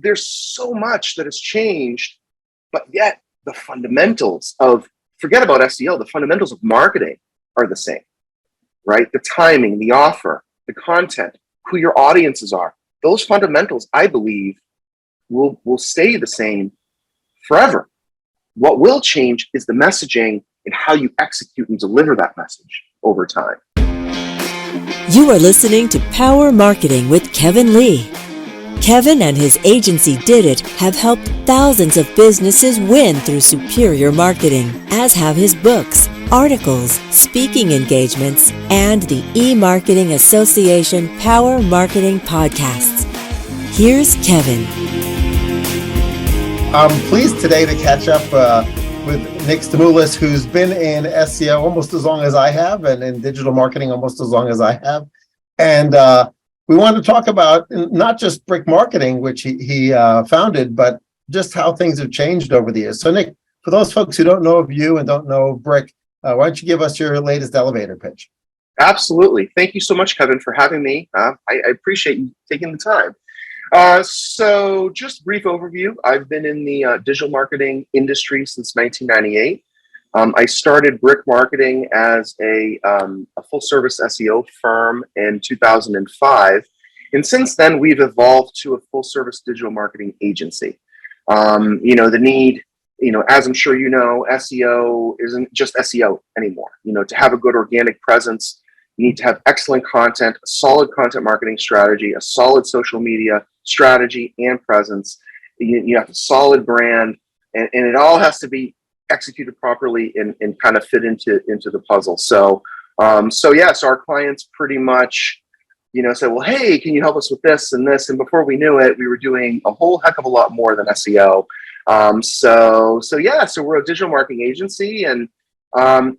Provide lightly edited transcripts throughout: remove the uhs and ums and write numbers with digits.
there's so much that has changed, but yet the fundamentals of, forget about SEO, the fundamentals of marketing are the same, right? The timing, the offer, the content, who your audiences are. Those fundamentals, I believe, will stay the same forever. What will change is the messaging and how you execute and deliver that message over time. You are listening to Power Marketing with Kevin Lee. Kevin and his agency Did It have helped thousands of businesses win through superior marketing, as have his books, articles, speaking engagements, and the E-Marketing Association Power Marketing podcasts. Here's Kevin. I'm pleased today to catch up with Nick Stamoulis, who's been in SEO almost as long as I have and in digital marketing almost as long as I have. And we want to talk about not just Brick Marketing, which he founded, but just how things have changed over the years. So Nick, for those folks who don't know of you and don't know of Brick, why don't you give us your latest elevator pitch? Absolutely. Thank you so much, Kevin, for having me. I appreciate you taking the time. So just brief overview. I've been in the digital marketing industry since 1998. I started Brick Marketing as a full service SEO firm in 2005. And since then, we've evolved to a full service digital marketing agency. The need, as I'm sure you know, SEO isn't just SEO anymore. To have a good organic presence, you need to have excellent content, a solid content marketing strategy, a solid social media strategy and presence. You have a solid brand, and it all has to be executed properly and kind of fit into the puzzle. So our clients pretty much, say, well, hey, can you help us with this and this? And before we knew it, we were doing a whole heck of a lot more than SEO. So we're a digital marketing agency. And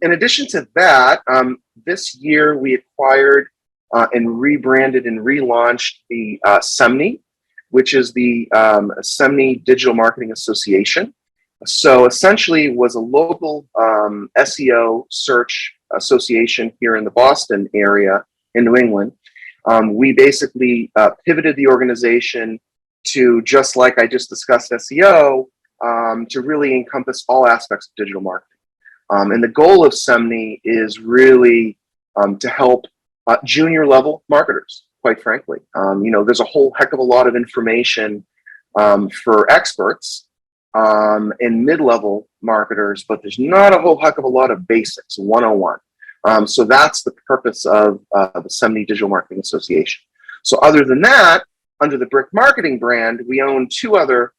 in addition to that, this year we acquired and rebranded and relaunched the SEMNI, which is the SEMNI Digital Marketing Association. So essentially it was a local SEO search association here in the Boston area in New England. We basically pivoted the organization to, just like I just discussed SEO, to really encompass all aspects of digital marketing. And the goal of SEMNI is really to help junior level marketers, quite frankly. There's a whole heck of a lot of information for experts and mid-level marketers, but there's not a whole heck of a lot of basics, 101. So that's the purpose of the SEMNI Digital Marketing Association. So other than that, under the Brick Marketing brand, we own two other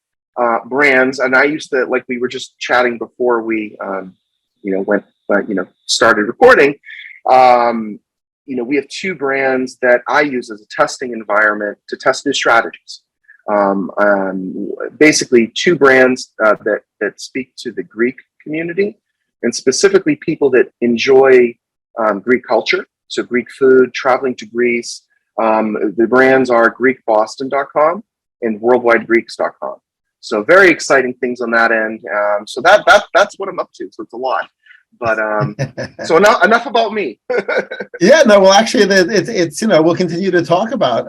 brands. And I used to, like we were just chatting before we started recording, we have two brands that I use as a testing environment to test new strategies. Basically two brands that speak to the Greek community, and specifically people that enjoy Greek culture, so Greek food, traveling to Greece. The brands are GreekBoston.com and WorldwideGreeks.com. So very exciting things on that end. So that's what I'm up to. So it's a lot. But so enough about me. Yeah, no, well, actually, it's we'll continue to talk about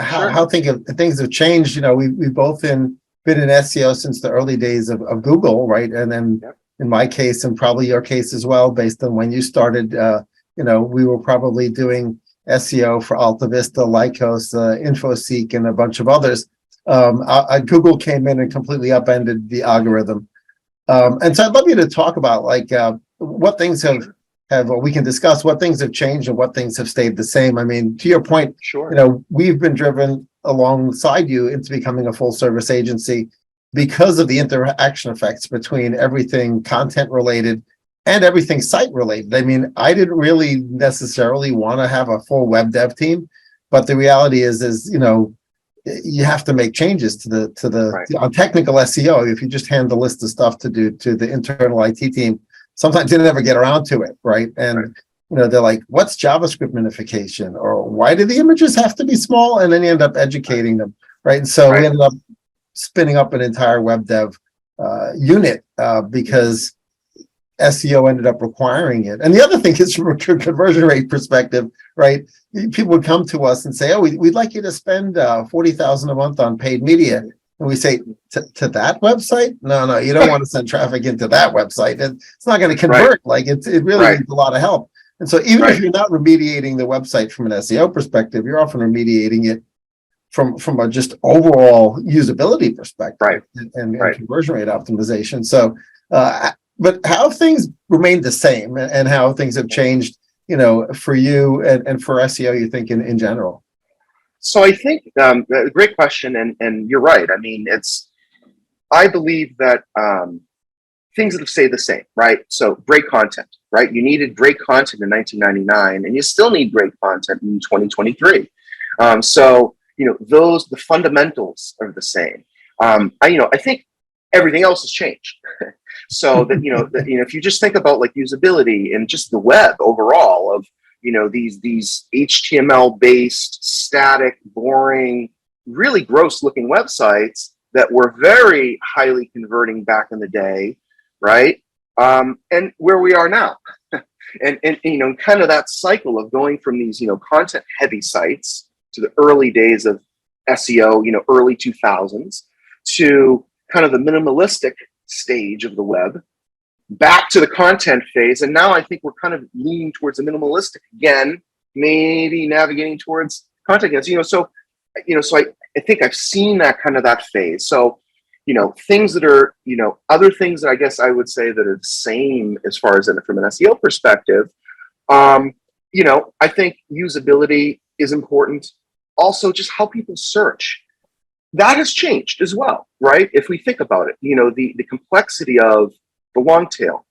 how things have changed. We've both been in SEO since the early days of Google, right? And then in my case, and probably your case as well, based on when you started, we were probably doing SEO for AltaVista, Lycos, InfoSeek, and a bunch of others. Google came in and completely upended the algorithm. And so I'd love you to talk about what things or we can discuss what things have changed and what things have stayed the same. I mean, to your point, sure. We've been driven alongside you into becoming a full service agency because of the interaction effects between everything content related and everything site related. I mean, I didn't really necessarily want to have a full web dev team, but the reality is you have to make changes to the on technical SEO. If you just hand the list of stuff to do to the internal IT team, sometimes they never get around to it, right? And they're like, what's JavaScript minification? Or why do the images have to be small? And then you end up educating them, right? And so we ended up spinning up an entire web dev unit because SEO ended up requiring it. And the other thing is, from a conversion rate perspective, right? People would come to us and say, "Oh, we'd like you to spend $40,000 a month on paid media." And we say, to that website? No, you don't want to send traffic into that website. It's not going to convert. Like it really Right. needs a lot of help. And so even Right. if you're not remediating the website from an SEO perspective, you're often remediating it from a just overall usability perspective, Right. and conversion rate optimization. So, but how things remain the same, and how things have changed, for you and for SEO, you think in general? So I think great question, and you're right. I mean, I believe that things that stay the same, right? So great content, right? You needed great content in 1999, and you still need great content in 2023. So the fundamentals are the same. I think everything else has changed. So that if you just think about like usability and just the web overall of these HTML based, static, boring, really gross looking websites that were very highly converting back in the day, right? And where we are now. and kind of that cycle of going from these content heavy sites to the early days of SEO, early 2000s, to kind of the minimalistic stage of the web, back to the content phase. And now I think we're kind of leaning towards the minimalistic again, maybe navigating towards content again. So I think I've seen that phase. So, things that are, other things that I guess I would say that are the same as far as from an SEO perspective, I think usability is important. Also, just how people search. That has changed as well, right? If we think about it, the complexity of the long tail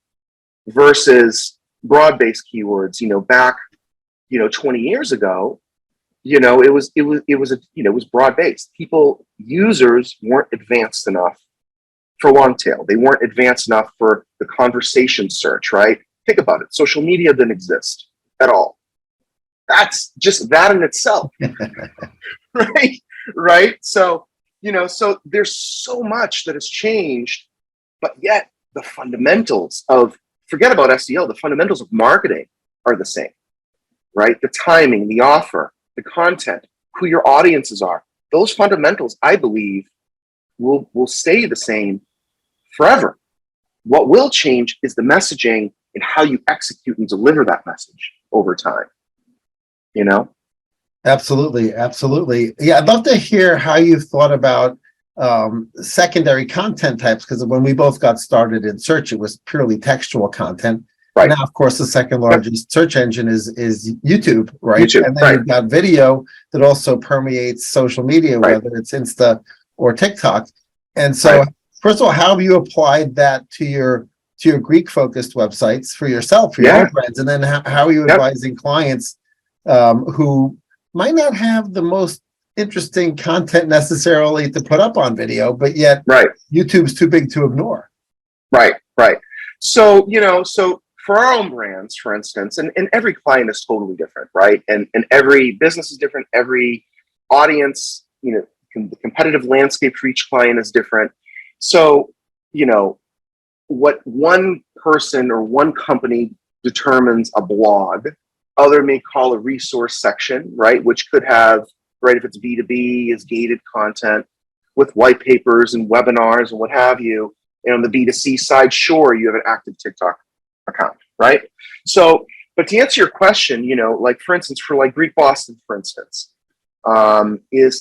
versus broad-based keywords, back, 20 years ago, it was broad-based. Users weren't advanced enough for long tail. They weren't advanced enough for the conversation search, right? Think about it. Social media didn't exist at all. That's just that in itself, right? Right. So, so there's so much that has changed, but yet the fundamentals forget about SEO, the fundamentals of marketing are the same, right? The timing, the offer, the content, who your audiences are. Those fundamentals, I believe, will stay the same forever. What will change is the messaging and how you execute and deliver that message over time. Absolutely. Yeah, I'd love to hear how you've thought about secondary content types, because when we both got started in search, it was purely textual content. Right. Now, of course, the second largest search engine is YouTube, right? YouTube, and then you've got video that also permeates social media, whether it's Insta or TikTok. And so, first of all, how have you applied that to your Greek-focused websites for yourself, for your own brands? And then how are you advising clients who might not have the most interesting content necessarily to put up on video, but yet YouTube's too big to ignore? Right. So, so for our own brands, for instance, and every client is totally different, right? And every business is different. Every audience, the competitive landscape for each client is different. So, what one person or one company determines a blog, other may call a resource section, right? Which could have, right, if it's B2B, is gated content with white papers and webinars and what have you. And on the B2C side, sure, you have an active TikTok account, right? So, but to answer your question, like for instance, for like Greek Boston, for instance,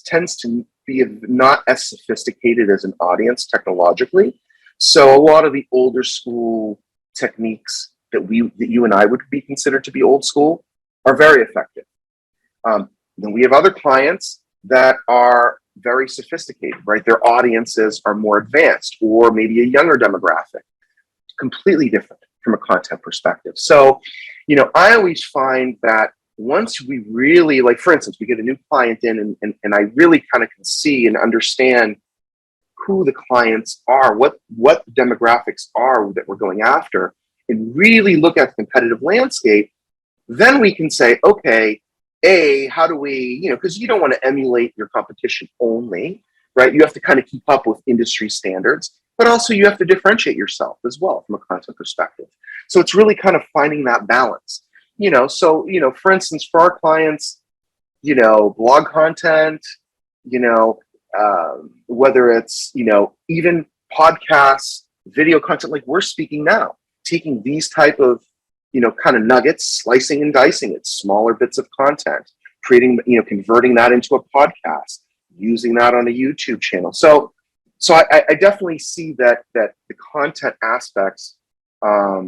tends to be not as sophisticated as an audience technologically. So a lot of the older school techniques that you and I would be considered to be old school are very effective. Then we have other clients that are very sophisticated, right? Their audiences are more advanced, or maybe a younger demographic, completely different from a content perspective. So, I always find that once we really, like for instance, we get a new client in and I really kind of can see and understand who the clients are, what demographics are that we're going after, and really look at the competitive landscape, then we can say, okay, how do we, because you don't want to emulate your competition only, right? You have to kind of keep up with industry standards, but also you have to differentiate yourself as well from a content perspective. So it's really kind of finding that balance, so, for instance, for our clients, blog content, whether it's, even podcasts, video content, like we're speaking now, taking these type of, kind of nuggets, slicing and dicing it, smaller bits of content, creating, converting that into a podcast, using that on a YouTube channel. So I definitely see that the content aspects are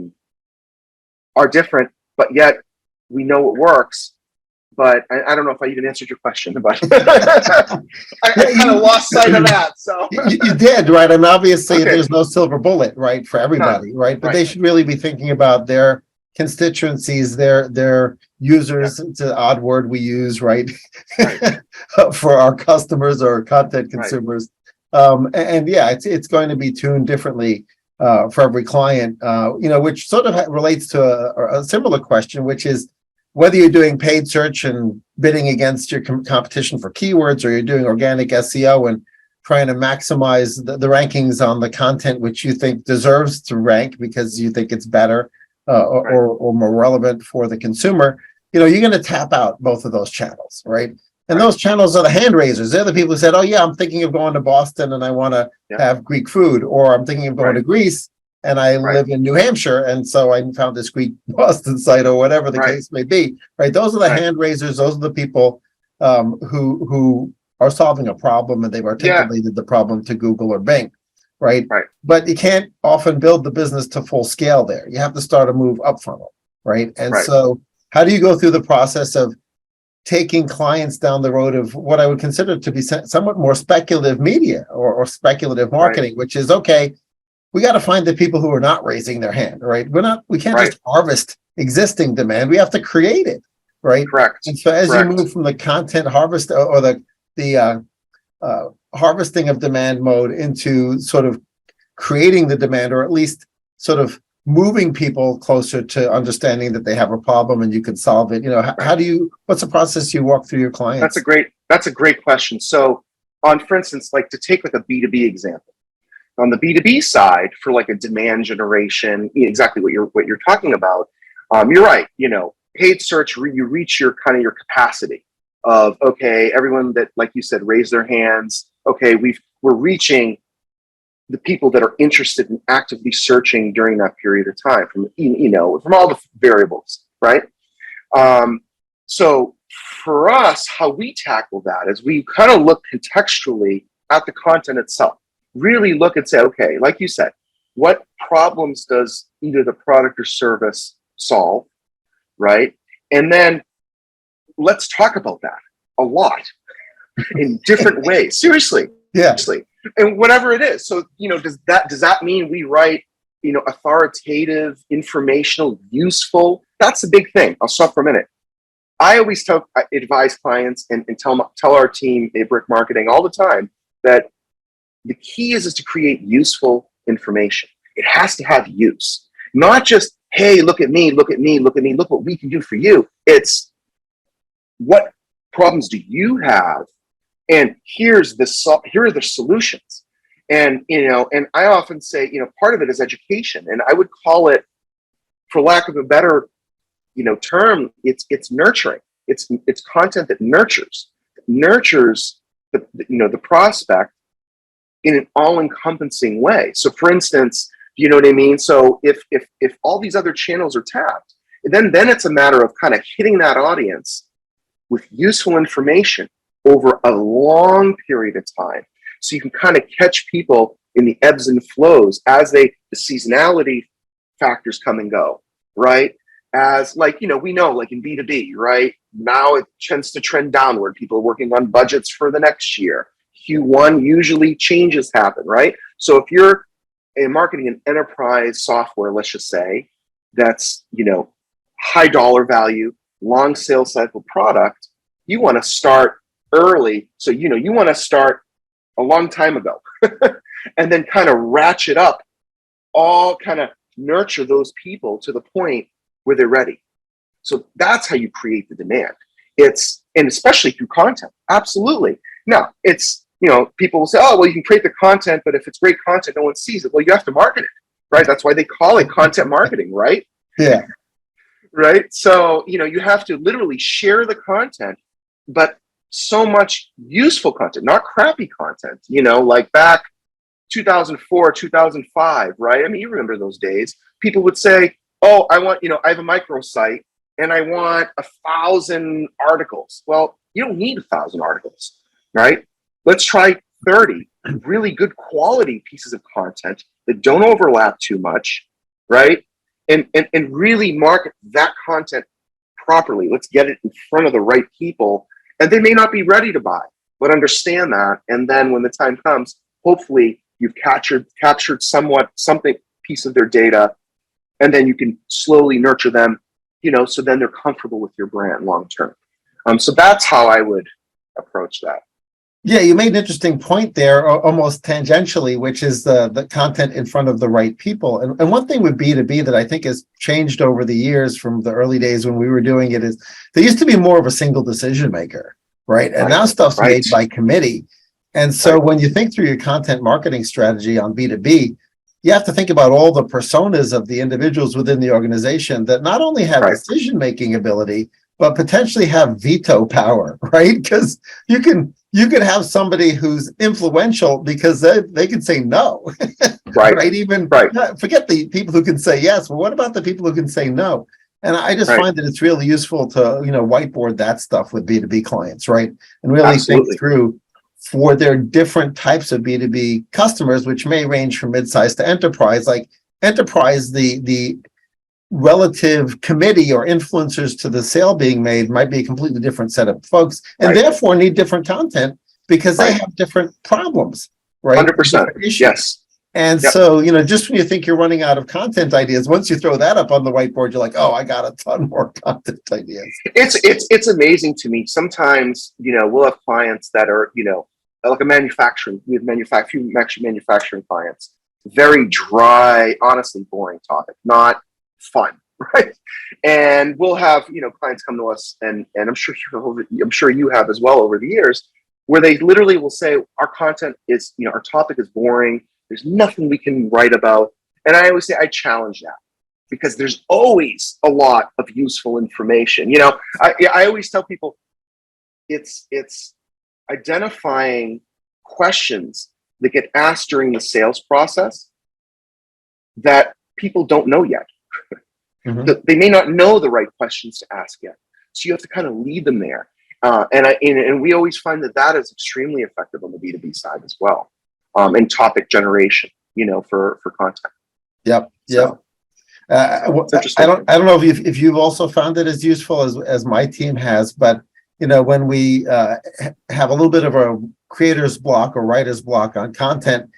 different, but yet we know it works. But I don't know if I even answered your question, but I kind of lost sight of that. So you did, right? And obviously, Okay. there's no silver bullet, right, for everybody, right? But Right. they should really be thinking about their constituencies, their users. It's an odd word we use, right, Right. for our customers or content Right. consumers. And yeah, it's going to be tuned differently for every client. Which sort of relates to a similar question, which is, whether you're doing paid search and bidding against your competition for keywords, or you're doing organic SEO and trying to maximize the rankings on the content which you think deserves to rank because you think it's better or more relevant for the consumer, you're going to tap out both of those channels, right? And those channels are the hand raisers. They're the people who said, oh yeah, I'm thinking of going to Boston and I want to have Greek food, or I'm thinking of going to Greece and I live in New Hampshire, and so I found this Greek Boston site, or whatever the case may be, right? Those are the hand raisers. Those are the people who are solving a problem, and they've articulated the problem to Google or Bing, right? But you can't often build the business to full scale there. You have to start a move up funnel, right? And so how do you go through the process of taking clients down the road of what I would consider to be somewhat more speculative media or speculative marketing, which is, okay, we got to find the people who are not raising their hand, right? We can't just harvest existing demand. We have to create it, right? Correct. And so as you move from the content harvest or the harvesting of demand mode into sort of creating the demand, or at least sort of moving people closer to understanding that they have a problem and you can solve it. What's the process you walk through your clients? That's a great question. So for instance, like to take like a B2B example. On the B2B side, for like a demand generation, exactly what you're talking about, you're right. Paid search, you reach your capacity of, okay, everyone that, like you said, raised their hands. Okay, we're reaching the people that are interested in actively searching during that period of time from all the variables, right? So for us, how we tackle that is we kind of look contextually at the content itself. Really look and say, okay, like you said, what problems does either the product or service solve, right? And then let's talk about that a lot in different ways. Seriously. And whatever it is. So, does that mean we write, authoritative, informational, useful? That's the big thing. I'll stop for a minute. I always advise clients and tell our team at Brick Marketing all the time that the key is to create useful information. It has to have use, not just, hey, look at me, look at me, look at me, look what we can do for you. It's what problems do you have, and here are the solutions. And and I often say, part of it is education, and I would call it, for lack of a better term, it's nurturing. It's content that nurtures the prospect in an all-encompassing way. So for instance, you know what I mean? So if all these other channels are tapped, then it's a matter of kind of hitting that audience with useful information over a long period of time. So you can kind of catch people in the ebbs and flows as the seasonality factors come and go, right? As we know, like in B2B, right? Now it tends to trend downward. People are working on budgets for the next year. Q1, usually changes happen, right? So if you're marketing an enterprise software, let's just say, that's, high dollar value, long sales cycle product, you want to start early. So, you want to start a long time ago and then kind of ratchet up, all kind of nurture those people to the point where they're ready. So that's how you create the demand. And especially through content. Absolutely. Now, it's, people will say, oh, well, you can create the content, but if it's great content, no one sees it. Well, you have to market it, right? That's why they call it content marketing, right? Yeah. Right. So, you have to literally share the content, but so much useful content, not crappy content, like back 2004, 2005, right? I mean, you remember those days. People would say, oh, I have a microsite and I want 1,000 articles. Well, you don't need 1,000 articles, right? Let's try 30 really good quality pieces of content that don't overlap too much, right? And really market that content properly. Let's get it in front of the right people. And they may not be ready to buy, but understand that. And then when the time comes, hopefully you've captured something piece of their data, and then you can slowly nurture them, so then they're comfortable with your brand long term. So that's how I would approach that. Yeah, you made an interesting point there, almost tangentially, which is the content in front of the right people. And one thing with B2B that I think has changed over the years from the early days when we were doing it is there used to be more of a single decision maker, right? And now stuff's made by committee. And so when you think through your content marketing strategy on B2B, you have to think about all the personas of the individuals within the organization that not only have decision-making ability, but potentially have veto power, right? Because you could have somebody who's influential because they can say no, right? Forget the people who can say yes. But what about the people who can say no? And I just find that it's really useful to whiteboard that stuff with B2B clients, right? And really think through for their different types of B2B customers, which may range from mid-size to enterprise. Like enterprise, the relative committee or influencers to the sale being made might be a completely different set of folks, and therefore need different content because they have different problems, right? 100%. Yes. And so, just when you think you're running out of content ideas, once you throw that up on the whiteboard, you're like, oh, I got a ton more content ideas. It's amazing to me. Sometimes, we'll have clients that are, like we have manufacturing clients, very dry, honestly boring topic, not fun, right? And we'll have, clients come to us, and I'm sure you have as well over the years, where they literally will say, our content is, our topic is boring. There's nothing we can write about. And I always say, I challenge that because there's always a lot of useful information. I always tell people it's identifying questions that get asked during the sales process that people don't know yet. They may not know the right questions to ask yet. So you have to kind of lead them there. And we always find that is extremely effective on the B2B side as well. And topic generation, for content. Yep. So, I don't know if you've also found it as useful as my team has, but when we have a little bit of a creator's block or writer's block on content,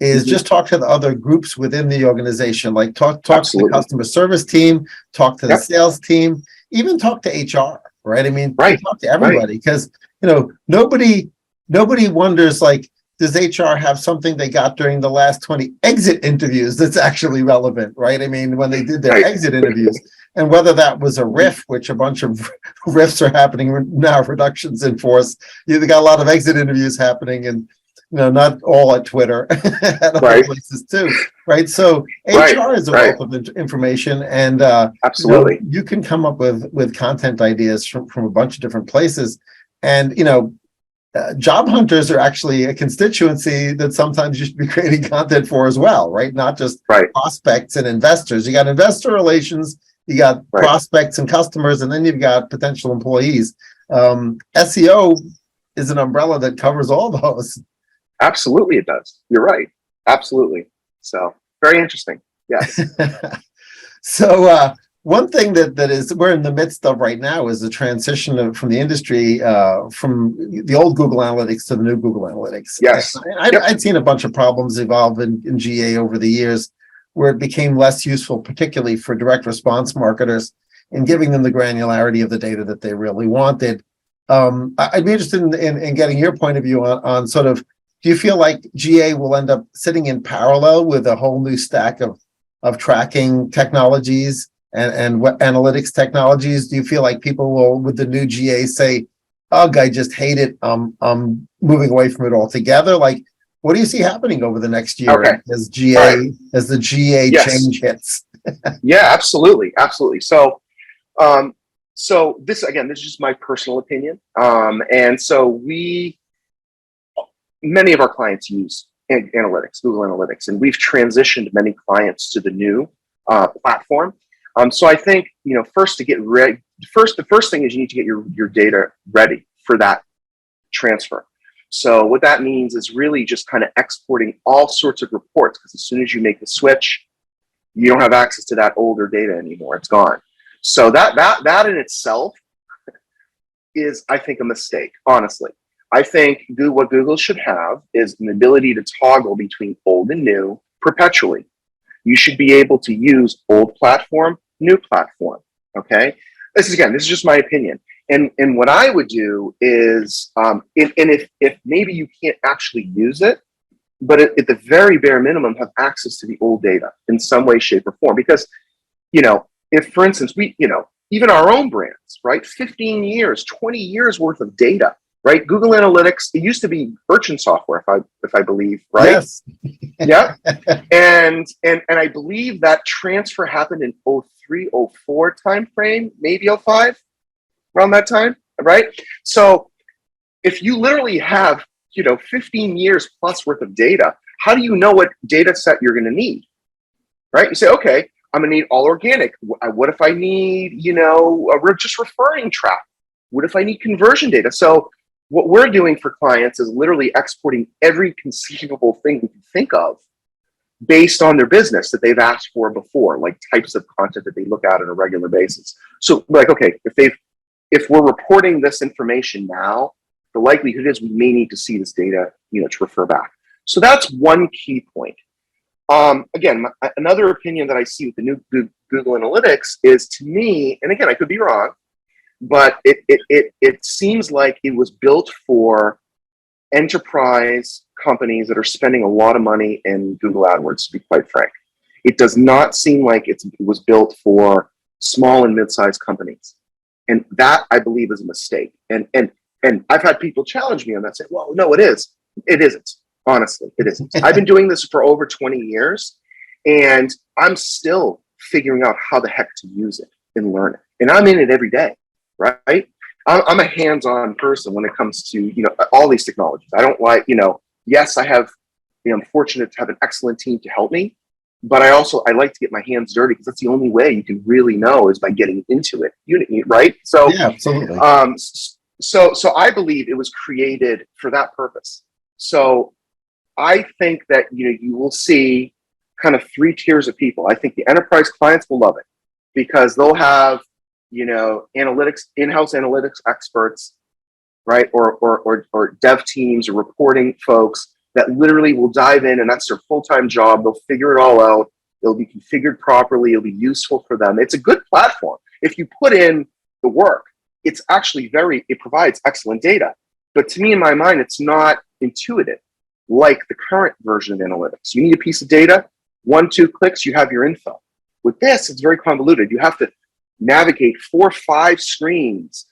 is just talk to the other groups within the organization, like talk to the customer service team, talk to the sales team, even talk to HR, right? I mean, talk to everybody because nobody wonders, like, does HR have something they got during the last 20 exit interviews that's actually relevant, right? I mean, when they did their exit interviews, and whether that was a riff, which a bunch of riffs are happening now, reductions in force. You got a lot of exit interviews happening, and not all at Twitter, at other places too, right? So HR is a wealth of information, and absolutely, you can come up with content ideas from a bunch of different places, and job hunters are actually a constituency that sometimes you should be creating content for as well, right? Not just prospects and investors. You got investor relations, you got prospects and customers, and then you've got potential employees. SEO is an umbrella that covers all those. Absolutely, it does. You're right. Absolutely. So very interesting. Yes. So one thing that is we're in the midst of right now is the transition from the industry from the old Google Analytics to the new Google Analytics. Yes. I'd seen a bunch of problems evolve in GA over the years where it became less useful, particularly for direct response marketers, in giving them the granularity of the data that they really wanted. I'd be interested in getting your point of view on sort of, do you feel like GA will end up sitting in parallel with a whole new stack of tracking technologies and analytics technologies? Do you feel like people will, with the new GA, say, "Ugh, I just hate it. I'm moving away from it altogether"? Like, what do you see happening over the next year as the GA change hits? Yeah, absolutely. So, So this, again, this is just my personal opinion. And so many of our clients use analytics, Google Analytics, and we've transitioned many clients to the new platform. So I think, first to get ready, the first thing is you need to get your data ready for that transfer. So what that means is really just kind of exporting all sorts of reports, because as soon as you make the switch, you don't have access to that older data anymore. It's gone. So that in itself is, I think, a mistake, honestly. I think what Google should have is an ability to toggle between old and new perpetually. You should be able to use old platform, new platform. Okay, this is just my opinion. And what I would do is, if maybe you can't actually use it, but at the very bare minimum, have access to the old data in some way, shape, or form. Because, if, for instance, even our own brands, right, 15 years, 20 years worth of data, right? Google Analytics, it used to be merchant software, if I believe, right? Yes. Yeah. And I believe that transfer happened in 03, 04 timeframe, maybe 05, around that time, right? So if you literally have, 15 years plus worth of data, how do you know what data set you're going to need, right? You say, okay, I'm going to need all organic. What if I need, just referring traffic? What if I need conversion data? So what we're doing for clients is literally exporting every conceivable thing we can think of based on their business that they've asked for before, like types of content that they look at on a regular basis. So like, okay, if we're reporting this information now, the likelihood is we may need to see this data, to refer back. So that's one key point. Again, another opinion that I see with the new Google Analytics is, to me, and again, I could be wrong, but it seems like it was built for enterprise companies that are spending a lot of money in Google AdWords, to be quite frank. It does not seem like it was built for small and mid-sized companies. And that, I believe, is a mistake. And I've had people challenge me on that, say, well, no, it is. It isn't. Honestly, it isn't. I've been doing this for over 20 years, and I'm still figuring out how the heck to use it and learn it. And I'm in it every day, right? I'm a hands-on person when it comes to, all these technologies. I don't like, yes, I have, I'm fortunate to have an excellent team to help me, but I like to get my hands dirty, because that's the only way you can really know is by getting into it, right? So, yeah, absolutely. So I believe it was created for that purpose. So I think that, you will see kind of three tiers of people. I think the enterprise clients will love it, because they'll have, analytics, in-house analytics experts, right? Or dev teams or reporting folks that literally will dive in, and that's their full-time job. They'll figure it all out. It'll be configured properly. It'll be useful for them. It's a good platform. If you put in the work, it's actually it provides excellent data. But to me, in my mind, it's not intuitive like the current version of analytics. You need a piece of data, 1-2 clicks, you have your info. With this, it's very convoluted. You have to navigate 4 or 5 screens,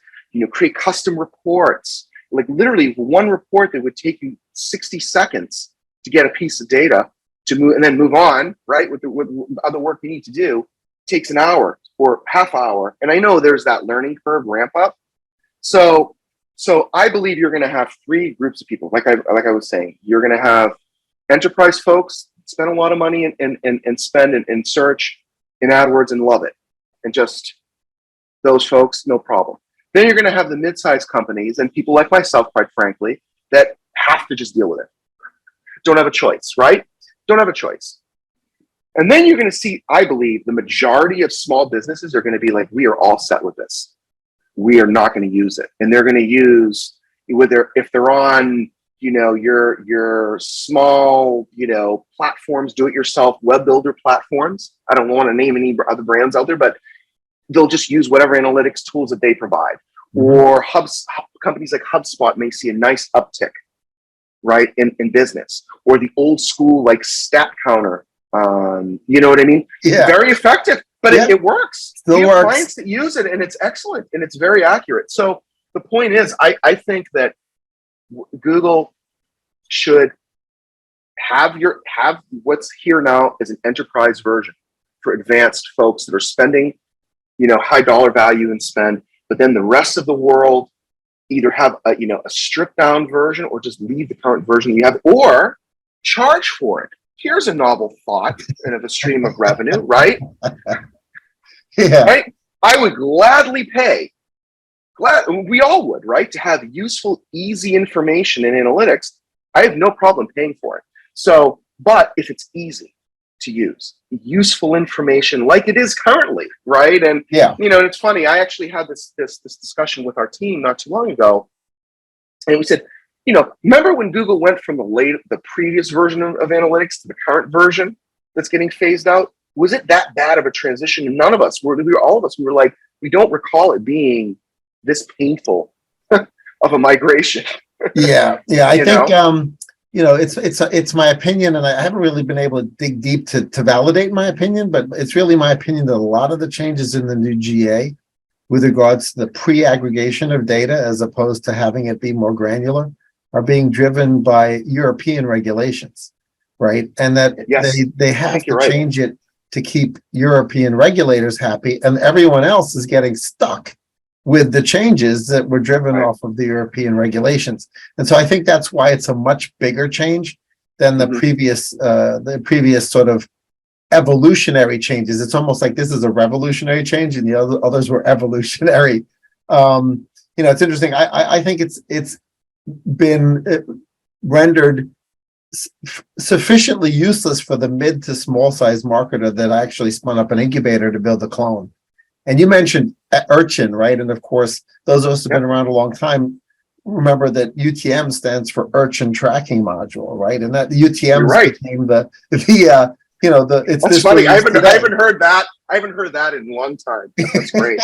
create custom reports. Like literally one report that would take you 60 seconds to get a piece of data to move, and then move on, right? With other work you need to do, takes an hour or half hour. And I know there's that learning curve ramp up. So I believe you're going to have 3 groups of people. Like I was saying, you're going to have enterprise folks spend a lot of money and spend and search in AdWords and love it. And just those folks, no problem. Then you're going to have the mid-sized companies and people like myself, quite frankly, that have to just deal with it. Don't have a choice, right? Don't have a choice. And then you're going to see, I believe, the majority of small businesses are going to be like, we are all set with this. We are not going to use it. And they're going to use, if they're on, your small, platforms, do-it-yourself web builder platforms. I don't want to name any other brands out there, but they'll just use whatever analytics tools that they provide. Or companies like HubSpot may see a nice uptick, right, in business. Or the old school, like Stat Counter, you know what I mean? Yeah. Very effective, but it works. Still you works. have clients that use it, and it's excellent, and it's very accurate. So the point is, I think that Google should have what's here now as an enterprise version for advanced folks that are spending, high dollar value and spend. but then the rest of the world either have a, a stripped down version or just leave the current version you have or charge for it. Here's a novel thought and of a stream of revenue, right? Yeah. Right? I would gladly pay, we all would, right? To have useful, easy information and analytics, I have no problem paying for it. So, but if it's easy to use, useful information like it is currently, right? And Yeah. it's funny. I actually had this discussion with our team not too long ago, and we said, remember when Google went from the previous version of analytics to the current version that's getting phased out? Was it that bad of a transition? And none of us all of us were like, we don't recall it being this painful of a migration. Yeah. I think it's my opinion, and I haven't really been able to dig deep to validate my opinion, but it's really my opinion that a lot of the changes in the new GA with regards to the pre-aggregation of data as opposed to having it be more granular are being driven by European regulations, right? And that Yes, they have to right. change it to keep European regulators happy, and everyone else is getting stuck with the changes that were driven off of the European regulations. And so I think that's why it's a much bigger change than the previous sort of evolutionary changes. It's almost like this is a revolutionary change and the others were evolutionary. It's interesting. I think it's been rendered sufficiently useless for the mid to small size marketer that actually spun up an incubator to build a clone. And you mentioned Urchin, right? And of course, those of us who've been around a long time remember that UTM stands for Urchin Tracking Module, right? And that UTM became it's That's funny. I haven't heard that. I haven't heard that in a long time. That's great.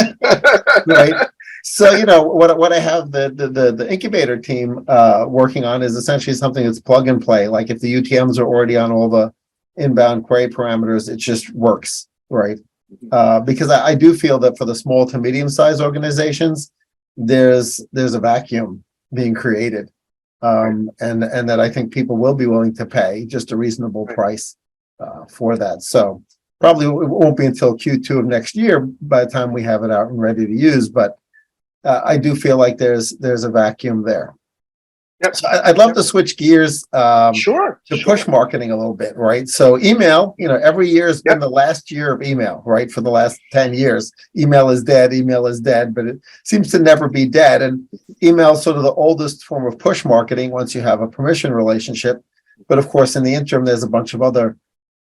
Right. So what I have the incubator team working on is essentially something that's plug and play. Like if the UTMs are already on all the inbound query parameters, it just works, right? Because I do feel that for the small to medium-sized organizations, there's a vacuum being created, and that I think people will be willing to pay just a reasonable price for that. So probably it won't be until Q2 of next year by the time we have it out and ready to use. But I do feel like there's a vacuum there. Yep. So I'd love to switch gears to push marketing a little bit, right? So email, every year has been the last year of email, right? For the last 10 years, email is dead, but it seems to never be dead. And email is sort of the oldest form of push marketing once you have a permission relationship. But of course, in the interim, there's a bunch of other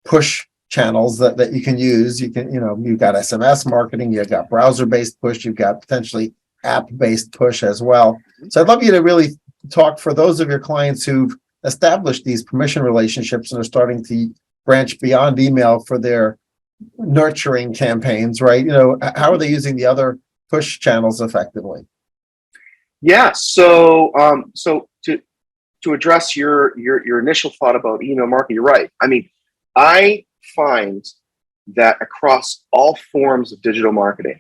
push channels that you can use. You've got SMS marketing, you've got browser-based push, you've got potentially app-based push as well. So I'd love you to really talk for those of your clients who've established these permission relationships and are starting to branch beyond email for their nurturing campaigns, right? How are they using the other push channels effectively? Yeah. So to address your initial thought about email marketing, you're right. I mean, I find that across all forms of digital marketing,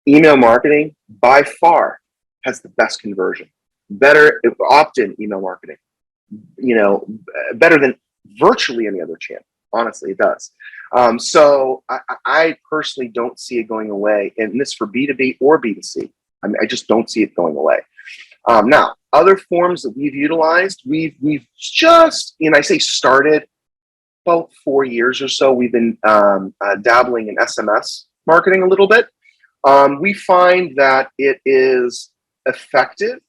email marketing by far has the best conversion. Better opt-in email marketing, better than virtually any other channel. Honestly, it does. So I personally don't see it going away, and this for B2B or B2C. I mean, I just don't see it going away. Now, other forms that we've utilized, we've just, I say started about 4 years or so. We've been dabbling in SMS marketing a little bit. We find that it is effective.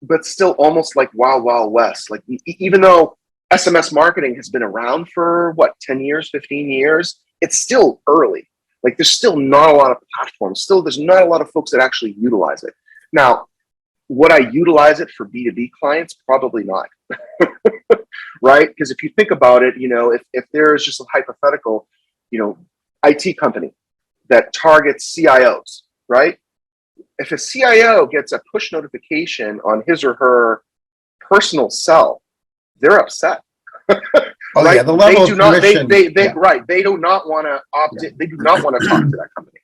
But still almost like Wild Wild West. Like even though SMS marketing has been around for 10 years, 15 years, it's still early. Like there's still not a lot of platforms. Still, there's not a lot of folks that actually utilize it. Now, would I utilize it for B2B clients? Probably not. Right? Because if you think about it, if there's just a hypothetical, IT company that targets CIOs, right? If a CIO gets a push notification on his or her personal cell, they're upset. Oh, right? Yeah, the level they do of not. permission. Right. They do not want to opt in. They do not want to talk to that company.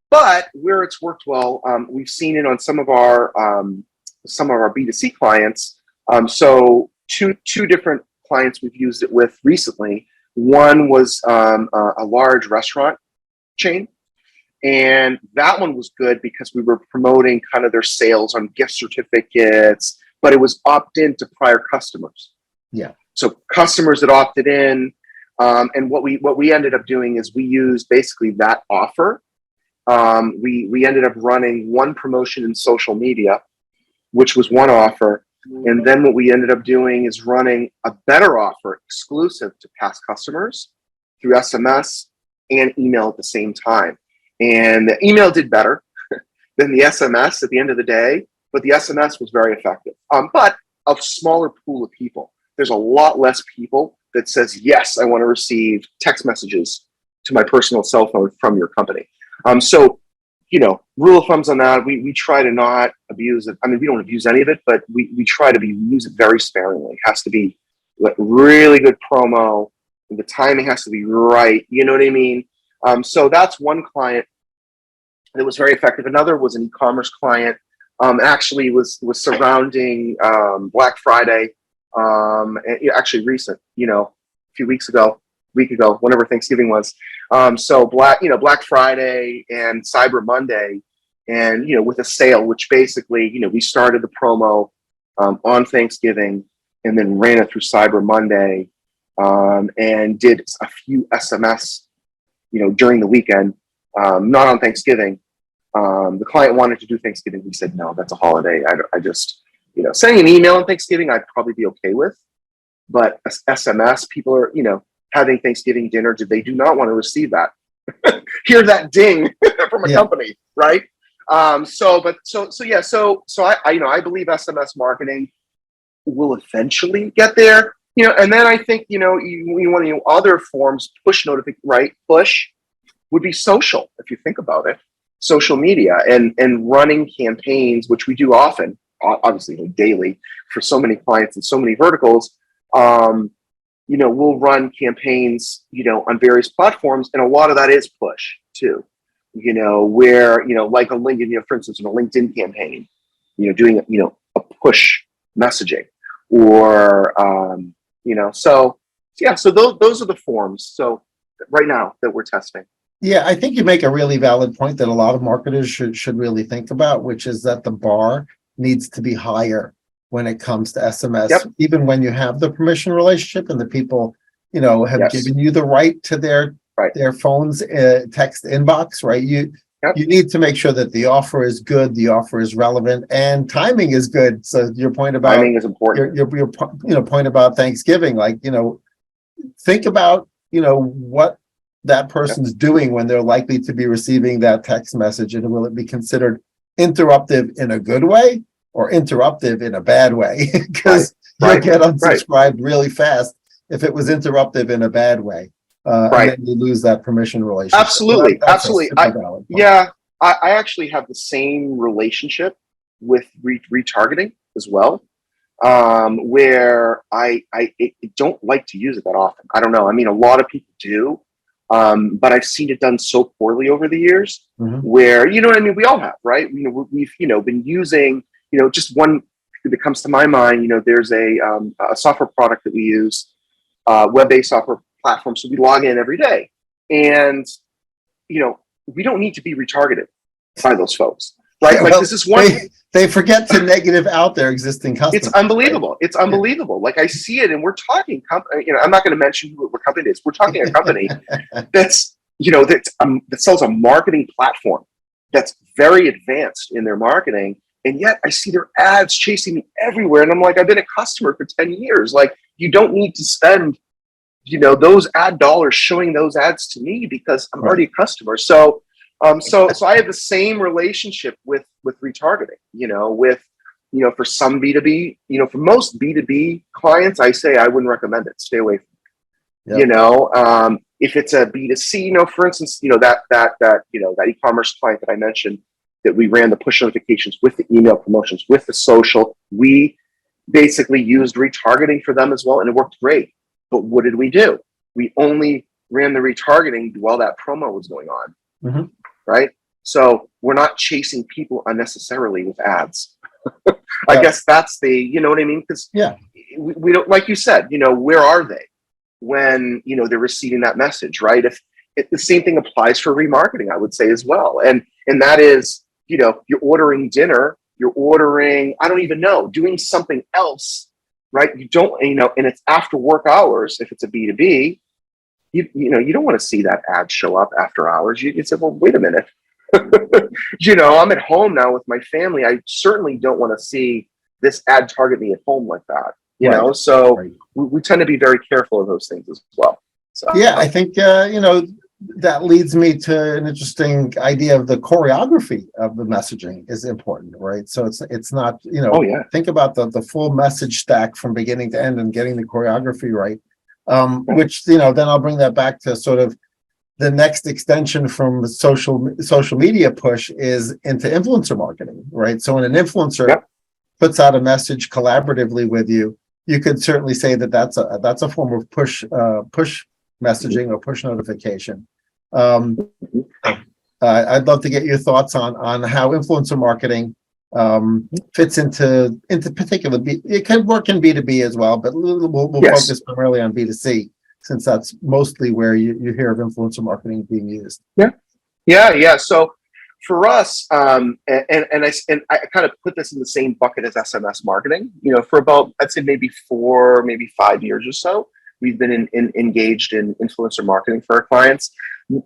But where it's worked well, we've seen it on some of our B2C clients. So two different clients we've used it with recently. One was a large restaurant chain. And that one was good because we were promoting kind of their sales on gift certificates, but it was opt-in to prior customers. Yeah. So customers that opted in, and what we ended up doing is we used basically that offer. We ended up running one promotion in social media, which was one offer. And then what we ended up doing is running a better offer exclusive to past customers through SMS and email at the same time. And the email did better than the SMS at the end of the day, but the SMS was very effective. But a smaller pool of people. There's a lot less people that says, yes, I want to receive text messages to my personal cell phone from your company. So, rule of thumbs on that, we try to not abuse it. I mean, we don't abuse any of it, but we try to use it very sparingly. It has to be like really good promo. The timing has to be right. You know what I mean? So that's one client that was very effective. Another was an e-commerce client. Actually was surrounding Black Friday. Actually recent, a few weeks ago, week ago, whenever Thanksgiving was. So Black Friday and Cyber Monday, and with a sale, which basically, we started the promo on Thanksgiving and then ran it through Cyber Monday, and did a few SMS, during the weekend, not on Thanksgiving. The client wanted to do Thanksgiving. We said, no, that's a holiday. I just, sending an email on Thanksgiving, I'd probably be okay with, but SMS, people are, having Thanksgiving dinner. They do not want to receive that, hear that ding from a company, right? So I believe SMS marketing will eventually get there, and then I think, one of the other forms, push notification, right? Push would be social, if you think about it, social media and running campaigns, which we do often, obviously daily for so many clients and so many verticals. We'll run campaigns, on various platforms, and a lot of that is push too, where, like a LinkedIn, for instance, in a LinkedIn campaign, doing, a push messaging or, so those are the forms. So right now that we're testing. Yeah, I think you make a really valid point that a lot of marketers should really think about, which is that the bar needs to be higher when it comes to SMS. Yep. Even when you have the permission relationship and the people, have given you the right to their phone's text inbox, right? You need to make sure that the offer is good, the offer is relevant, and timing is good. So your point about timing is important. Your point about Thanksgiving, think about what that person's doing when they're likely to be receiving that text message, and will it be considered interruptive in a good way or interruptive in a bad way? Because you'll get unsubscribed really fast if it was interruptive in a bad way, and then you lose that permission relationship. Absolutely, That's absolutely. I actually have the same relationship with retargeting as well, where I don't like to use it that often. I don't know. I mean, a lot of people do. But I've seen it done so poorly over the years, where, we all have, right? We've been using, just one that comes to my mind, there's a software product that we use, web-based software platform. So we log in every day, and, we don't need to be retargeted by those folks, right? Yeah, this is one. They forget to negative out their existing customers. It's unbelievable. Right? It's unbelievable. I see it, and we're talking. I'm not going to mention what company it is. We're talking a company that's that sells a marketing platform that's very advanced in their marketing, and yet I see their ads chasing me everywhere, and I'm like, I've been a customer for 10 years. You don't need to spend, those ad dollars showing those ads to me because I'm already a customer. So I have the same relationship with retargeting, for some B2B, for most B2B clients, I say I wouldn't recommend it. Stay away from it. If it's a B2C, for instance, that e-commerce client that I mentioned, that we ran the push notifications with the email promotions, with the social, we basically used retargeting for them as well, and it worked great. But what did we do? We only ran the retargeting while that promo was going on. Right? So we're not chasing people unnecessarily with ads. I guess that's the, what I mean? Because we don't, like you said, where are they when, they're receiving that message, right? the same thing applies for remarketing, I would say as well. And that is, you're ordering dinner, you're ordering, I don't even know, doing something else, right? You don't, and it's after work hours. If it's a B2B, you don't want to see that ad show up after hours. You say, well, wait a minute. I'm at home now with my family. I certainly don't want to see this ad target me at home like that. So we tend to be very careful of those things as well. So yeah, I think that leads me to an interesting idea of the choreography of the messaging is important, right? So it's not, think about the full message stack from beginning to end and getting the choreography right. Which, then I'll bring that back to sort of the next extension from the social media push is into influencer marketing, right? So when an influencer puts out a message collaboratively with you, you could certainly say that that's a form of push messaging or push notification. I'd love to get your thoughts on how influencer marketing fits into particular. It can work in B2B as well, but we'll focus primarily on B2C since that's mostly where you hear of influencer marketing being used. Yeah. So for us, and I kind of put this in the same bucket as SMS marketing. For about, I'd say maybe 4, maybe 5 years or so, we've been engaged in influencer marketing for our clients.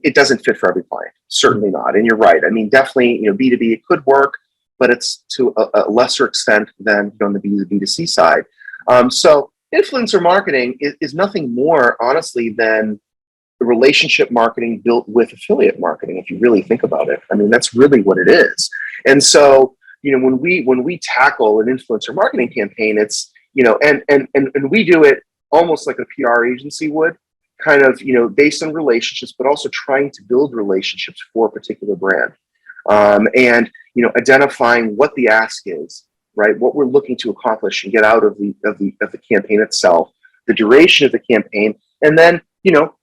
It doesn't fit for every client, certainly not. And you're right. I mean, definitely, B2B, it could work, but it's to a lesser extent than on the B2C side. So influencer marketing is nothing more, honestly, than relationship marketing built with affiliate marketing, if you really think about it. I mean, that's really what it is. And so, when we tackle an influencer marketing campaign, it's, and we do it almost like a PR agency would, kind of, based on relationships, but also trying to build relationships for a particular brand. And identifying what the ask is, right? What we're looking to accomplish and get out of the campaign itself, the duration of the campaign, and then,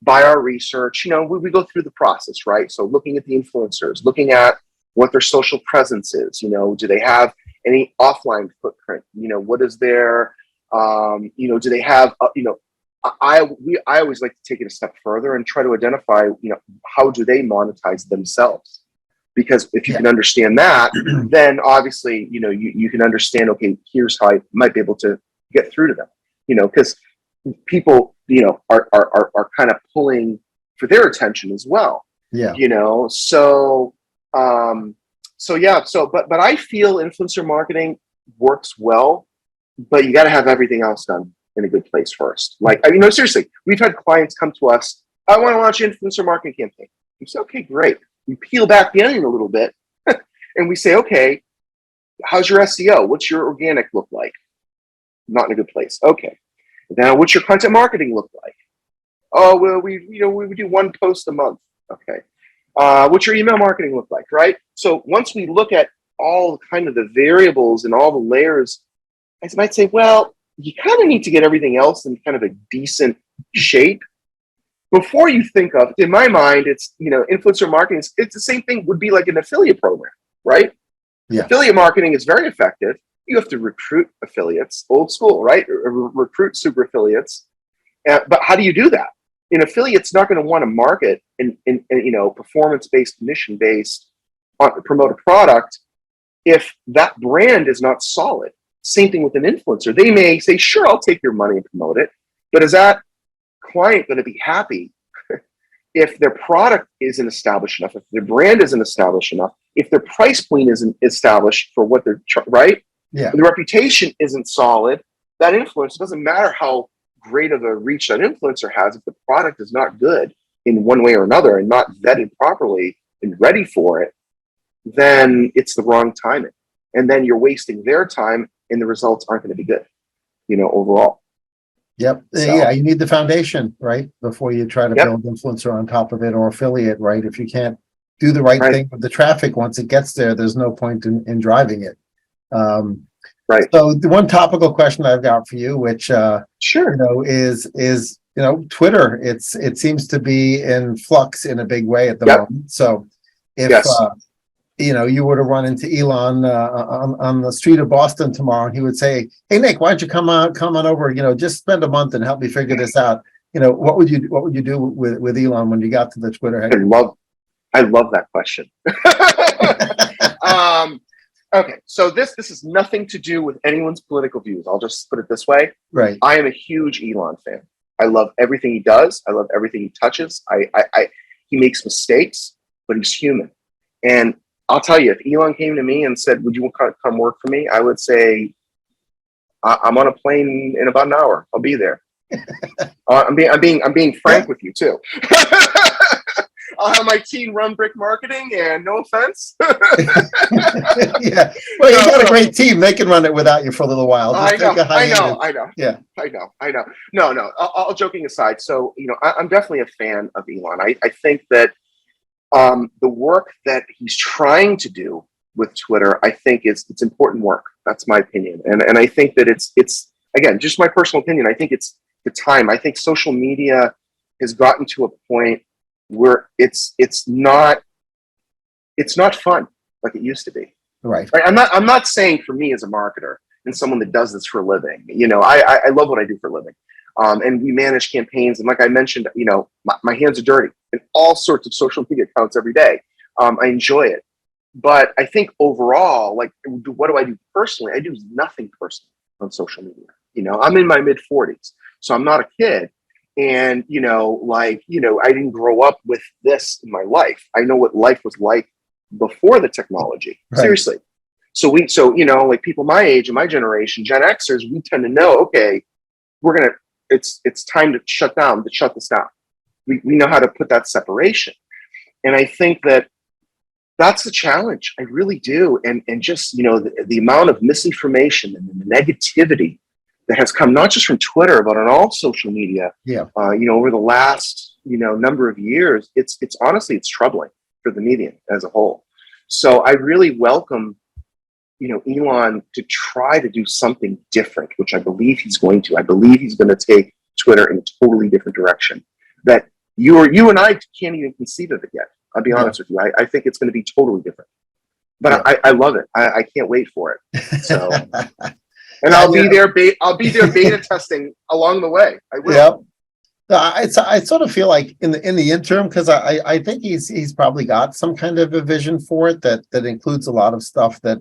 by our research, we go through the process, right? So looking at the influencers, looking at what their social presence is, do they have any offline footprint? What is their, do they have, I always like to take it a step further and try to identify, how do they monetize themselves? Because if you can understand that, then obviously, you can understand, okay, here's how I might be able to get through to them, because people, are kind of pulling for their attention as well. Yeah. But I feel influencer marketing works well, but you got to have everything else done in a good place first. Like, seriously, we've had clients come to us, I want to launch an influencer marketing campaign. We say, okay, great. We peel back the onion a little bit and we say, okay, how's your SEO? What's your organic look like? Not in a good place. Okay. Now, what's your content marketing look like? Oh, well, we do 1 post a month. Okay. What's your email marketing look like, right? So once we look at all kind of the variables and all the layers, I might say, well, you kind of need to get everything else in kind of a decent shape before you think of, in my mind, it's, influencer marketing, it's the same thing, would be like an affiliate program, right? Yeah. Affiliate marketing is very effective. You have to recruit affiliates, old school, right? Recruit super affiliates. But how do you do that? An affiliate's not going to want to market in performance-based, commission-based, promote a product if that brand is not solid. Same thing with an influencer. They may say, sure, I'll take your money and promote it. But is that client going to be happy if their product isn't established enough, if their brand isn't established enough, if their price point isn't established for what they're, right? Yeah. The reputation isn't solid. That influencer, doesn't matter how great of a reach that influencer has, if the product is not good in one way or another and not vetted properly and ready for it, then it's the wrong timing. And then you're wasting their time and the results aren't going to be good, overall. Yep. So, yeah, you need the foundation, right? Before you try to build influencer on top of it or affiliate, right? If you can't do the right thing with the traffic, once it gets there, there's no point in driving it. Right. So the one topical question I've got for you, which is Twitter. It seems to be in flux in a big way at the moment. So if you were to run into Elon on the street of Boston tomorrow, and he would say, "Hey Nick, why don't you come on over? Just spend a month and help me figure this out." what would you do with Elon when you got to the Twitter I headquarters? love that question. Okay, so this has nothing to do with anyone's political views. I'll just put it this way. Right. I am a huge Elon fan. I love everything he does. I love everything he touches. He makes mistakes, but he's human. And I'll tell you, if Elon came to me and said, "Would you come work for me?" I would say, "I'm on a plane in about an hour. I'll be there." I'm being frank with you too. I'll have my team run brick marketing, and no offense. Yeah. Well, you got a great team. They can run it without you for a little while. Just take a hiatus. I know. Yeah. I know. No. All joking aside, so I'm definitely a fan of Elon. I think that the work that he's trying to do with Twitter, I think it's important work. That's my opinion, and I think that it's again just my personal opinion. I think it's the time. I think social media has gotten to a point where it's not fun like it used to be. Right. I'm not saying for me as a marketer and someone that does this for a living. I love what I do for a living, and we manage campaigns. And like I mentioned, my hands are dirty in all sorts of social media accounts every day. I enjoy it, but I think overall, like, what do I do personally? I do nothing personally on social media. I'm in my mid 40s, so I'm not a kid. And, I didn't grow up with this in my life. I know what life was like before the technology. Right. Seriously. So like people my age and my generation, Gen Xers, we tend to know, okay, it's time to shut this down. We know how to put that separation. And I think that's the challenge. I really do. And just, the amount of misinformation and the negativity that has come not just from Twitter, but on all social media, over the last, number of years, it's honestly, it's troubling for the medium as a whole. So I really welcome, Elon to try to do something different, which I believe he's going to. I believe he's going to take Twitter in a totally different direction that you and I can't even conceive of it yet. I'll be honest with you. I think it's going to be totally different, but I love it. I can't wait for it. So. And I'll be there beta testing along the way. I will. Yep. I sort of feel like in the interim, because I think he's probably got some kind of a vision for it that includes a lot of stuff that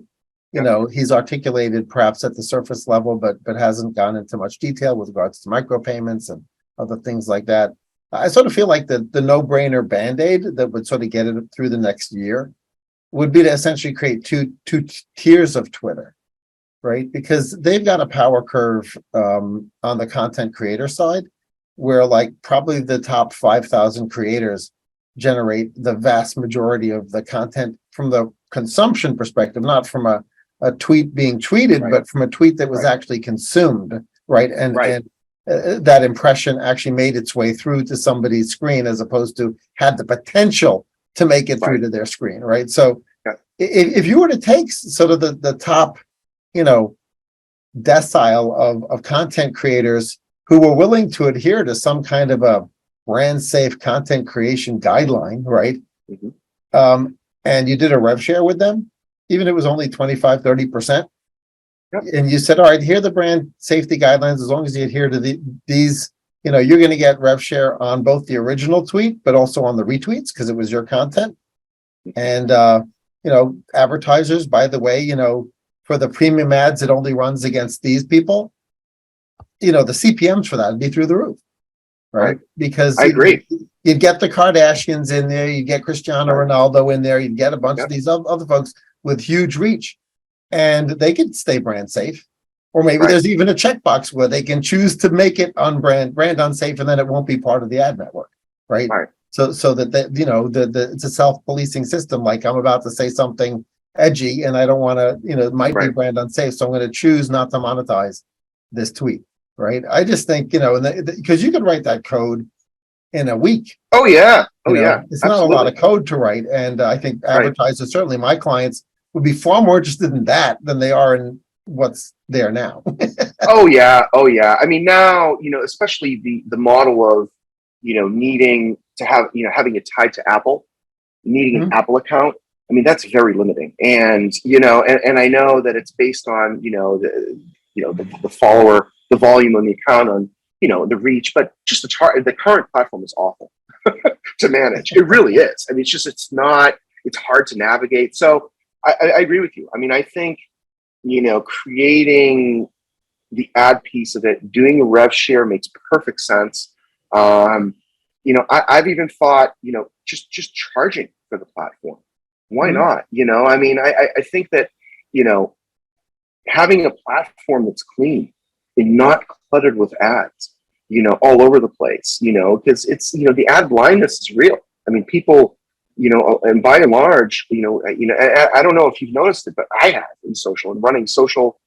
he's articulated perhaps at the surface level, but hasn't gone into much detail with regards to micropayments and other things like that. I sort of feel like the no-brainer Band-Aid that would sort of get it through the next year would be to essentially create two tiers of Twitter. Right, because they've got a power curve on the content creator side, where like probably the top 5,000 creators generate the vast majority of the content from the consumption perspective, not from a tweet being tweeted, right, but from a tweet that was actually consumed, right? And that impression actually made its way through to somebody's screen as opposed to had the potential to make it through to their screen, right? So if you were to take sort of the top decile of content creators who were willing to adhere to some kind of a brand safe content creation guideline, right? Mm-hmm. And you did a rev share with them, even if it was only 25-30%. Yep. And you said, all right, here are the brand safety guidelines. As long as you adhere to these, you're going to get rev share on both the original tweet, but also on the retweets because it was your content. And, advertisers, by the way, for the premium ads, it only runs against these people. The CPMs for that would be through the roof, right? Because I agree. You'd get the Kardashians in there, you'd get Cristiano Ronaldo in there, you'd get a bunch of these other folks with huge reach, and they could stay brand safe. Or maybe there's even a checkbox where they can choose to make it brand unsafe, and then it won't be part of the ad network, right? So that it's a self-policing system. Like I'm about to say something edgy and I don't want to, it might be brand unsafe. So I'm going to choose not to monetize this tweet. Right. I just think, because you could write that code in a week. Oh, yeah. It's not a lot of code to write. And I think advertisers, certainly my clients, would be far more interested in that than they are in what's there now. Oh, yeah. I mean, now, especially the model of, needing to have, having it tied to Apple, needing an Apple account. I mean, that's very limiting. And, and I know that it's based on, the follower, the volume on the account on the reach, but just the current platform is awful to manage. It really is. I mean, it's hard to navigate. So I agree with you. I mean, I think, creating the ad piece of it, doing a rev share makes perfect sense. I've even thought, just charging for the platform. Why not? I mean, I think that, having a platform that's clean and not cluttered with ads, all over the place, because it's, the ad blindness is real. I mean, people, and by and large, I don't know if you've noticed it, but I have in social and running social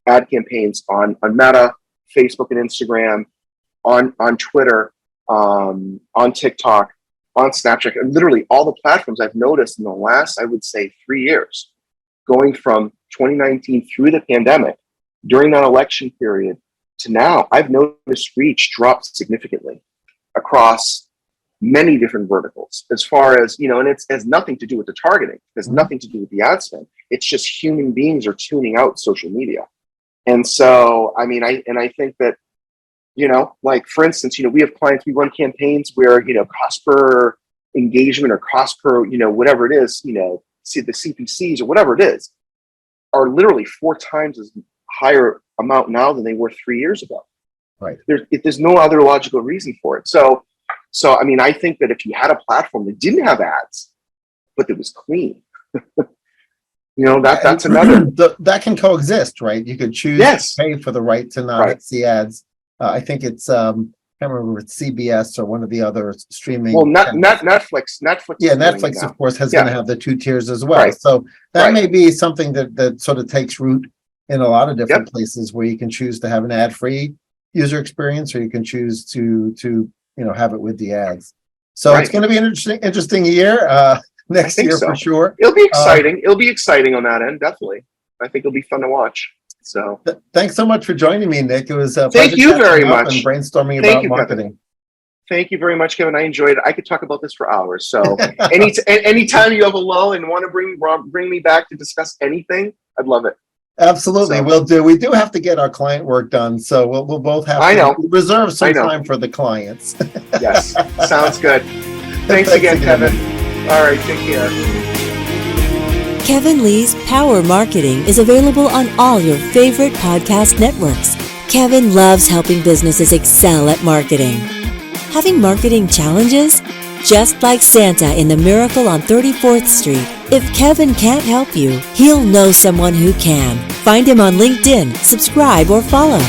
ad campaigns on Meta, Facebook and Instagram, on Twitter, on TikTok, on Snapchat, and literally all the platforms. I've noticed in the last, I would say, 3 years, going from 2019 through the pandemic, during that election period to now, I've noticed reach drop significantly across many different verticals, as far as, and it has nothing to do with the targeting. It has nothing to do with the ad spend. It's just human beings are tuning out social media. And so, I mean, I think that, like, for instance, we have clients, we run campaigns where, cost per engagement or cost per, whatever it is, see the CPCs or whatever it is, are literally 4 times as higher amount now than they were 3 years ago. Right. There's no other logical reason for it. So, I mean, I think that if you had a platform that didn't have ads, but that was clean, that's another. That can coexist, right? You could choose to pay for the right to not see ads. I think it's, I can't remember if it's CBS or one of the other streaming. Well, not Netflix. Yeah, Netflix, of course, has going to have the 2 tiers as well. Right. So that may be something that sort of takes root in a lot of different places, where you can choose to have an ad-free user experience, or you can choose to have it with the ads. So it's going to be an interesting year next year for sure. It'll be exciting. It'll be exciting on that end, definitely. I think it'll be fun to watch. So thanks so much for joining me, Nick. It was thank you very much. And brainstorming about marketing. Kevin. Thank you very much, Kevin. I enjoyed it. I could talk about this for hours. So anytime you have a lull and want to bring me back to discuss anything, I'd love it. Absolutely, we'll do. We do have to get our client work done, so we'll both have to reserve some time for the clients. Yes, sounds good. Thanks again, Kevin. All right, take care. Kevin Lee's Power Marketing is available on all your favorite podcast networks. Kevin loves helping businesses excel at marketing. Having marketing challenges? Just like Santa in The Miracle on 34th Street, if Kevin can't help you, he'll know someone who can. Find him on LinkedIn, subscribe, or follow.